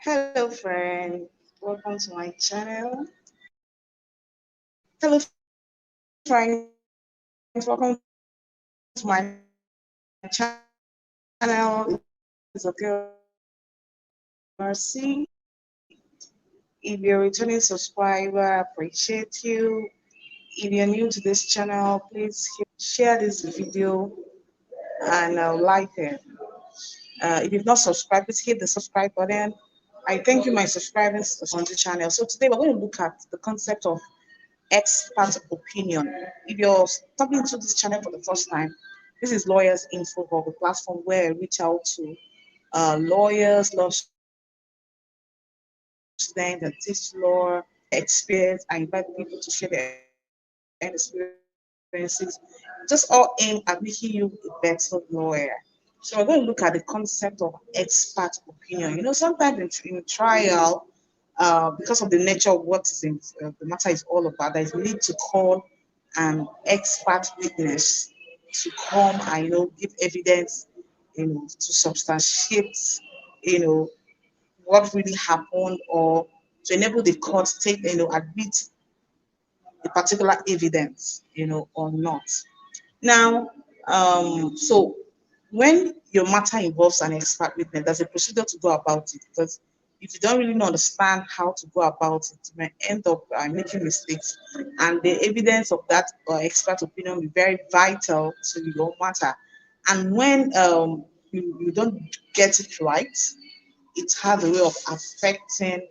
Hello, friend. Welcome to my channel. Hello, friends. Welcome to my channel. This is Mercy. If you're a returning subscriber, I appreciate you. If you're new to this channel, please share this video and like it. If you've not subscribed, please hit the subscribe button. I thank you, my subscribers on the channel. So today we're going to look at the concept of expert opinion. If you're coming to this channel for the first time, this is Lawyers Infohub, a platform where I reach out to lawyers, law students that teach law, experience. I invite people to share their experiences, just all aimed at making you a better lawyer. So we're going to look at the concept of expert opinion. Sometimes in trial, because of the nature of what is the matter is all about, there is need to call an expert witness to come and give evidence, to substantiate, you know what really happened, or to enable the court to take, admit a particular evidence, or not. Now, so when your matter involves an expert witness, there's a procedure to go about it, because if you don't really understand how to go about it, you may end up making mistakes, and the evidence of that expert opinion will be very vital to your matter. And when you don't get it right, it has a way of affecting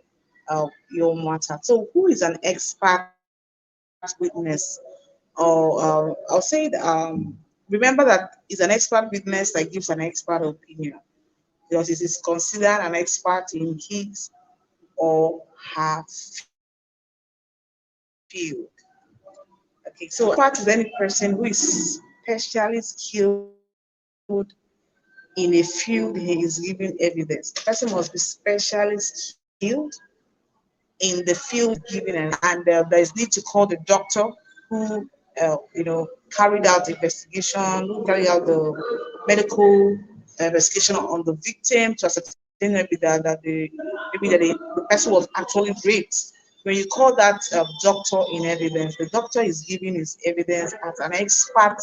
your matter. So, who is an expert witness? Or I'll say remember that it's an expert witness that gives an expert opinion, because it is considered an expert in his or her field. Okay, so expert is any person who is specially skilled in a field he is giving evidence. The person must be specially skilled in the field given, and there is need to call the doctor who carried out the investigation, who carried out the medical investigation on the victim to ascertain maybe that the person was actually raped. When you call that doctor in evidence, the doctor is giving his evidence as an expert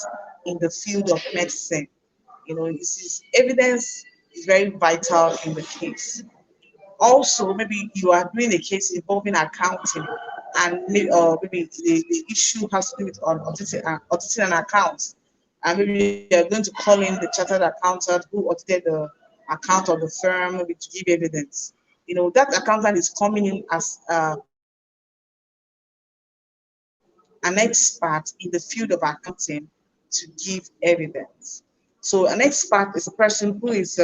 in the field of medicine. His evidence is very vital in the case. Also, maybe you are doing a case involving accounting, and maybe the issue has to do with auditing an account, and maybe you're going to call in the chartered accountant who audited the account of the firm, maybe to give evidence. That accountant is coming in as an expert in the field of accounting to give evidence. So an expert is a person who is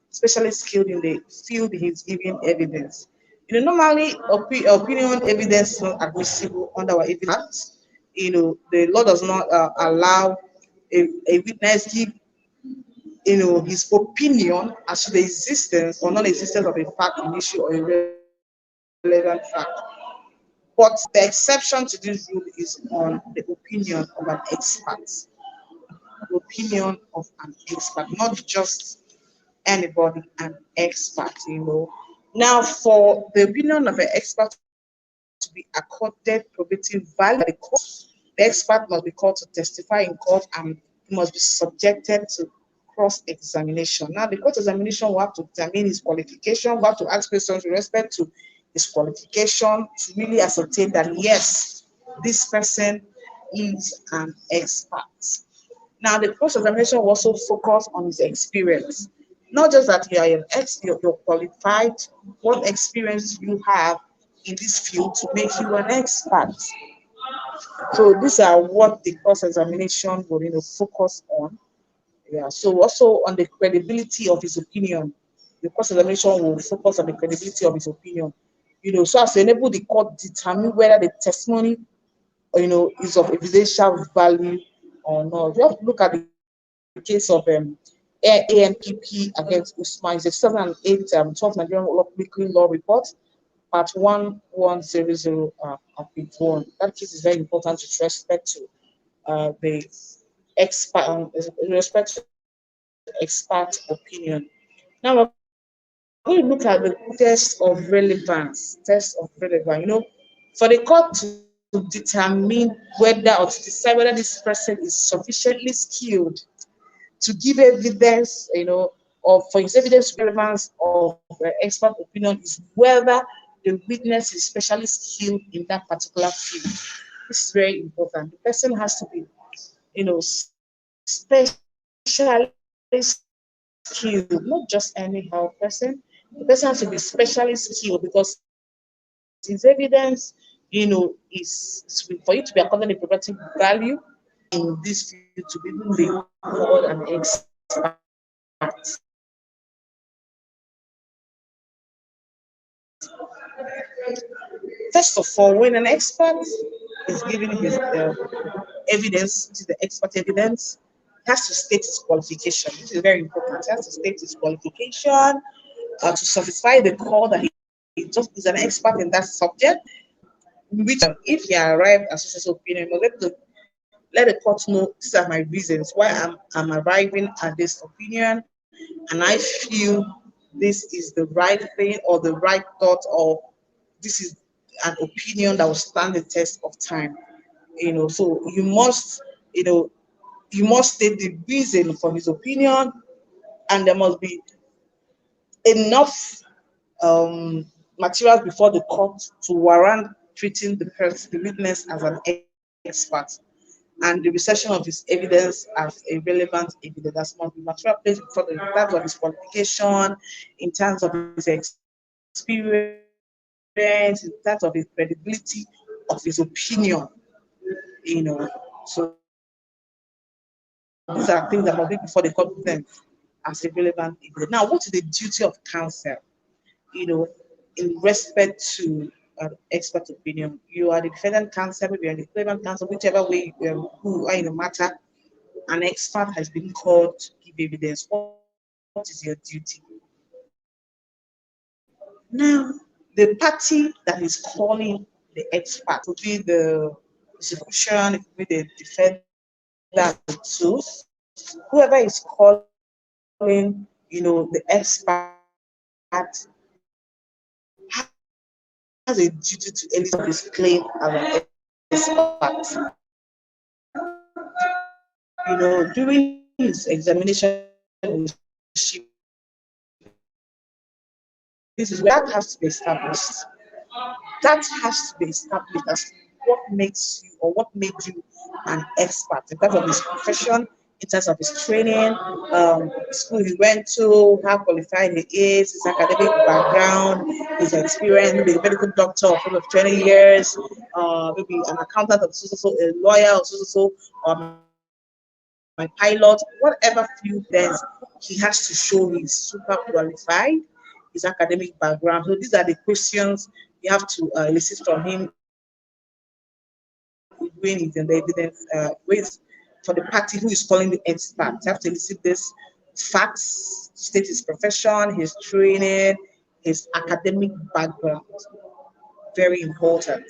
specially skilled in the field he's giving evidence. Normally opinion evidence is not admissible under our Evidence Act. The law does not allow a witness give his opinion as to the existence or non-existence of a fact, an issue, or a relevant fact. But the exception to this rule is on the opinion of an expert. The opinion of an expert, not just anybody, an expert. Now, for the opinion of an expert to be accorded probative value by the court, the expert must be called to testify in court, and he must be subjected to cross-examination. Now, the cross-examination will have to determine his qualification, we have to ask questions with respect to his qualification to really ascertain that, yes, this person is an expert. Now, the cross-examination will also focus on his experience. Not just that you are you're qualified, what experience you have in this field to make you an expert. So these are what the cross-examination will focus on. Yeah. So also on the credibility of his opinion. The cross-examination will focus on the credibility of his opinion. So as to enable the court determine whether the testimony is of evidential value or not. You have to look at the case of ANPP against Usman. It's a 2008 12 Nigerian Weekly Law Report, part 1100 of page 1. That case is very important with respect to the expert, with respect to expert opinion. Now we're going to look at we look at the test of relevance, for the court to determine whether or to decide whether this person is sufficiently skilled to give evidence, or for his evidence relevance of expert opinion is whether the witness is specially skilled in that particular field. This is very important. The person has to be, specially skilled, not just anyhow person. The person has to be specially skilled because his evidence, is for you to be accorded a prerogative value in this field to be even be called an expert. First of all, when an expert is giving his evidence, which is the expert evidence, he has to state his qualification. This is very important. He has to state his qualification to satisfy the call that he just is an expert in that subject. Which, if he arrived at such opinion, let the court know these are my reasons why I'm arriving at this opinion, and I feel this is the right thing or the right thought, or this is an opinion that will stand the test of time. So you know, you must state the reason for his opinion, and there must be enough um, materials before the court to warrant treating the witness as an expert, and the reception of his evidence as a relevant evidence. There must be material placed before in terms of his qualification, in terms of his experience, in terms of his credibility of his opinion. So these are things that must be before the court then as a relevant evidence. Now, what is the duty of counsel? In respect to expert opinion, you are the defendant counsel, maybe you're the claimant counsel, whichever way who are in the matter. An expert has been called to give evidence. What is your duty? Now, the party that is calling the expert, it could be the prosecution, it could be the defendant, whoever is calling, the expert has a duty to elicit his claim as an expert. During his examination in the chief, this is where that has to be established. That has to be established as what makes you or what made you an expert in terms of his profession, in terms of his training, school he went to, how qualified he is, his academic background, his experience, maybe a medical doctor of 20 years, maybe an accountant of so, a lawyer of so, or my pilot, whatever field there's, he has to show he's super qualified, his academic background. So these are the questions you have to elicit from him when he's in the evidence, for the party who is calling the expert. You have to elicit this facts, state his profession, his training, his academic background, very important,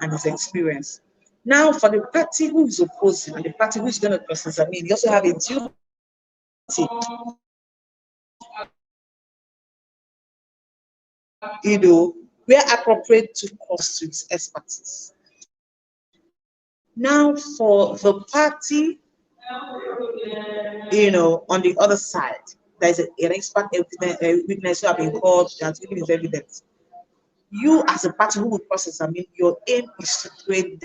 and his experience. Now, for the party who is opposing and the party who is going to cross-examine, you also have a duty, where appropriate, to cross to his expertise. Now, for the party, on the other side, there is an expert witness who have been called that has given his evidence. You, as a party who will cross-examine, your aim is to create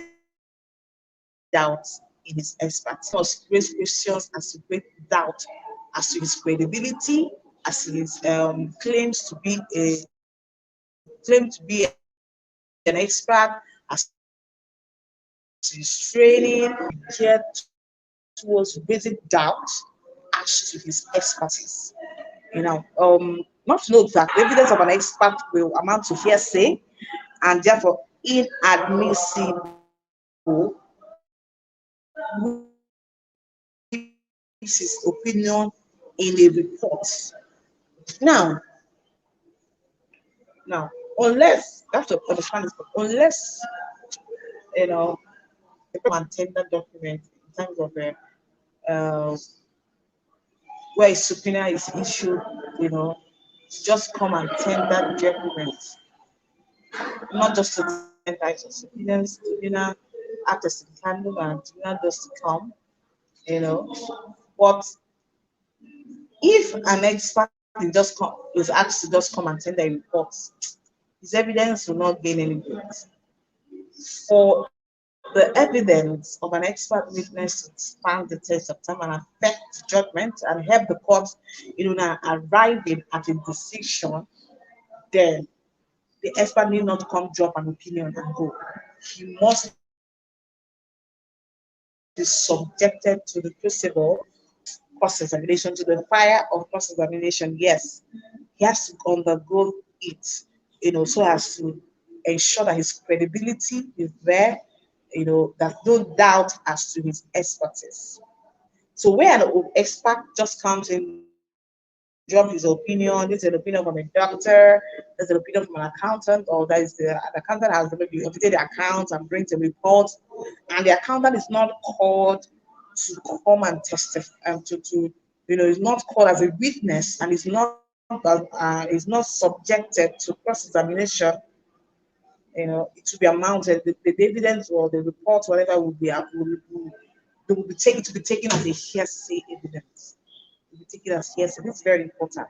doubt in his expertise. You must raise questions as to create doubt as to his credibility, as to his claim to be an expert, as to his training, here towards raising doubt as to his expertise. Not to know that the evidence of an expert will amount to hearsay and therefore inadmissible, which gives his opinion in a report. Now, unless you have to understand this, unless you know the and tender document in terms of uh, where a subpoena is issued, you know, to just come and tender judgment, not just to tender his opinions, tribunal act as a candle and tribunal just to come, you know. But if an expert is asked to just come and tender a report, his evidence will not gain any weight. For the evidence of an expert witness to stand the test of time and affect judgment and help the court, now arriving at a decision, then the expert need not come drop an opinion and go. He must be subjected to the crucible cross-examination, to the fire of cross-examination. Yes, he has to undergo it, so as to ensure that his credibility is there, there's no doubt as to his expertise. So where an expert just comes in, drop his opinion, this is an opinion from a doctor, there's an opinion from an accountant, or the accountant has maybe audited the accounts and brings a report, and the accountant is not called to come and testify, is not called as a witness, and is not subjected to cross-examination. It will be amounted, the evidence or the report, whatever they will be taken to be taken as a hearsay evidence. Will be taken as hearsay. This is very important.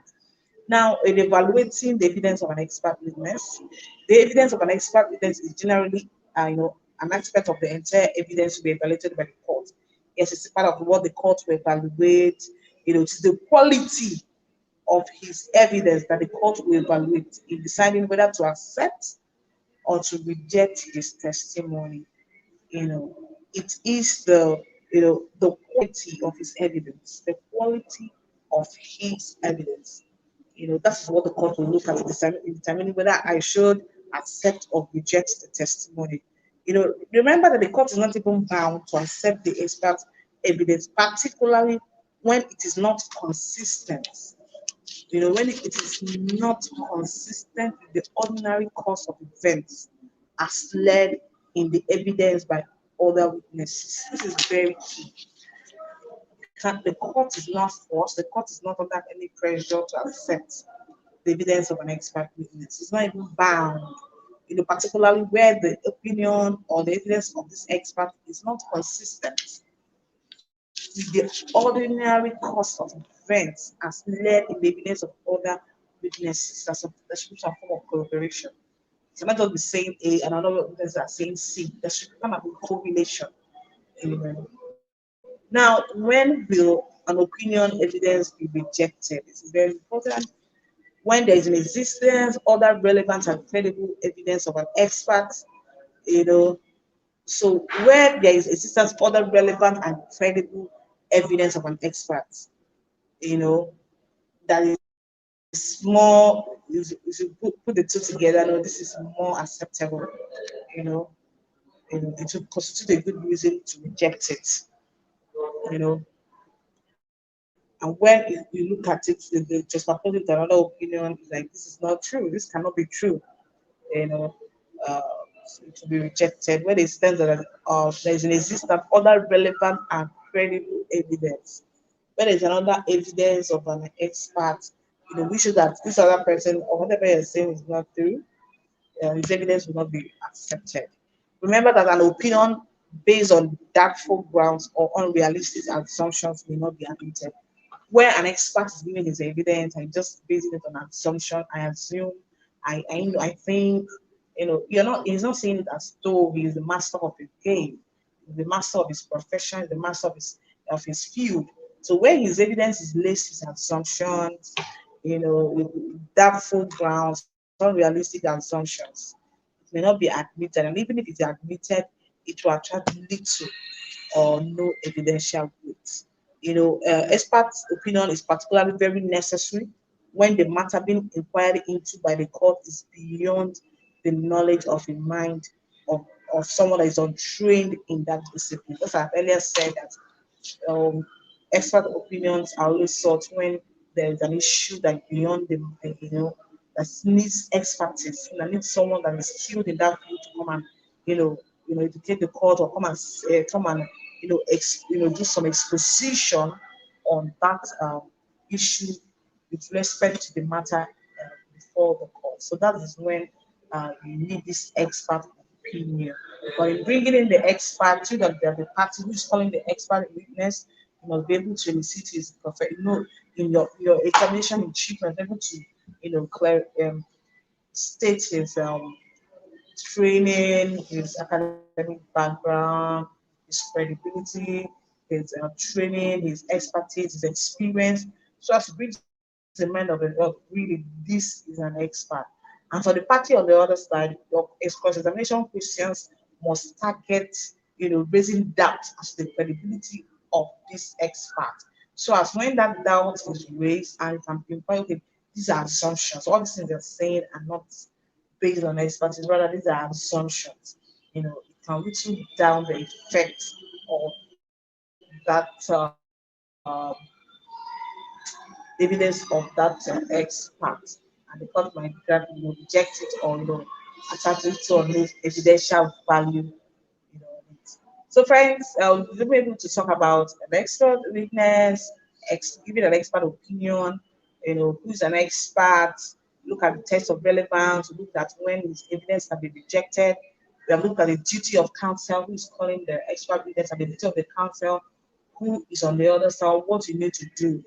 Now, in evaluating the evidence of an expert witness, the evidence of an expert witness is generally, an aspect of the entire evidence to be evaluated by the court. Yes, it's part of what the court will evaluate. It's the quality of his evidence that the court will evaluate in deciding whether to accept or to reject his testimony. It is the quality of his evidence, the quality of his evidence. That's what the court will look at in determining whether I should accept or reject the testimony. Remember that the court is not even bound to accept the expert evidence, particularly when it is not consistent. When it is not consistent with the ordinary course of events as led in the evidence by other witnesses. This is very key. The court is not forced, the court is not under any pressure to accept the evidence of an expert witness. It's not even bound, particularly where the opinion or the evidence of this expert is not consistent with the ordinary course of events as led in the evidence of other witnesses. There should be some form of corroboration. So not just be saying A and another witnesses are saying C. There should come up with correlation. Now, when will an opinion evidence be rejected? This is very important. When there is in existence other relevant and credible evidence of an expert, so where there is existence other relevant and credible evidence of an expert, that is more, you should put the two together. No, this is more acceptable. You know, it would constitute a good reason to reject it. You know, and when you look at it, just opposite another opinion, like this is not true. This cannot be true. You know, uh, to be rejected. Where it stands that there is an existence other relevant and credible evidence. When there's another evidence of an expert, we show that this other person or whatever you're saying is not true, his evidence will not be accepted. Remember that an opinion based on doubtful grounds or unrealistic assumptions may not be admitted. Where an expert is giving his evidence and just basing it on assumption, I assume, I think, he's not saying it as though he is the master of the game, the master of his profession, the master of his field. So where his evidence is laced with assumptions, with doubtful grounds, unrealistic assumptions, it may not be admitted. And even if it's admitted, it will attract little or no evidential weight. Expert opinion is particularly very necessary when the matter being inquired into by the court is beyond the knowledge of a mind of someone that is untrained in that discipline. As I earlier said that expert opinions are always sought when there is an issue that beyond the that needs expertise, that needs someone that is skilled in that field to come and educate the court or come and do some exposition on that issue with respect to the matter before the call. So that is when you need this expert opinion. But in bringing in the expert, you that the party who is calling the expert witness, you must be able to elicit his perfect, in your examination in chief, must be able to, clear state his training, his academic background, his credibility, his training, his expertise, his experience, so as to bring to the mind of the really this is an expert. And for the party on the other side, your cross-examination questions must target, raising doubt as to the credibility of this expert. So as when that doubt is raised and it can pinpoint, okay, these are assumptions. All these things they're saying are not based on expertise, rather these are assumptions. It can whittle down the effect of that evidence of that expert, and the court might reject it or attach it to a no evidential value. So, friends, we'll be able to talk about an expert witness, giving an expert opinion, who's an expert, look at the test of relevance, look at when his evidence can be rejected. We have looked at the duty of counsel, who is calling the expert witness, and the duty of the counsel, who is on the other side, what you need to do.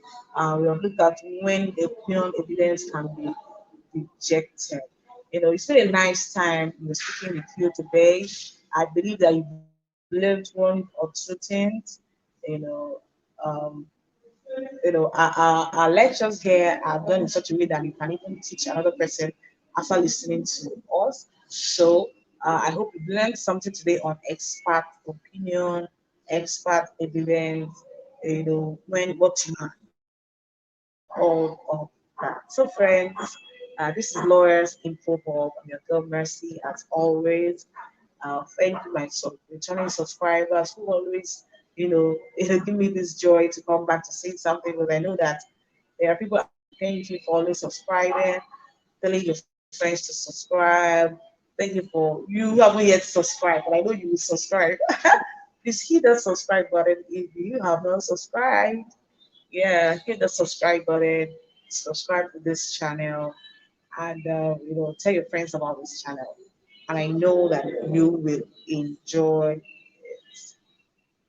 We have looked at when the opinion evidence can be rejected. It's been a nice time speaking with you today. I believe that you've learned one or two things. You know, um, our lectures here are done in such a way that you can even teach another person after listening to us. So I hope you learned something today on expert opinion, expert evidence, when what you are, all of that. So friends, this is Lawyers Infohub. I'm your girl Mercy as always. Thank you, my returning subscribers who always, give me this joy to come back to say something, because I know that there are people. Thank you for always subscribing, telling your friends to subscribe. Thank you for you who haven't yet subscribed, but I know you will subscribe. Please hit that subscribe button if you have not subscribed. Yeah, hit the subscribe button, subscribe to this channel, and tell your friends about this channel. And I know that you will enjoy it.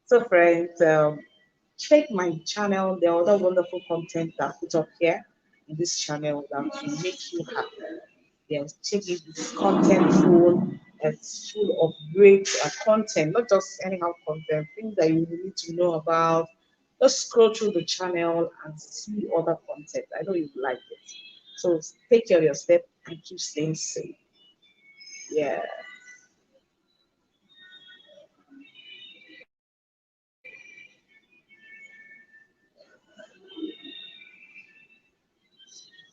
So, friends, check my channel. There are other wonderful content that I put up here in this channel that will make you happy. Yes, check it. It's content full. It's full of great content, not just anyhow content, things that you need to know about. Just scroll through the channel and see other content. I know you like it. So take care of your step and keep staying safe. Yeah.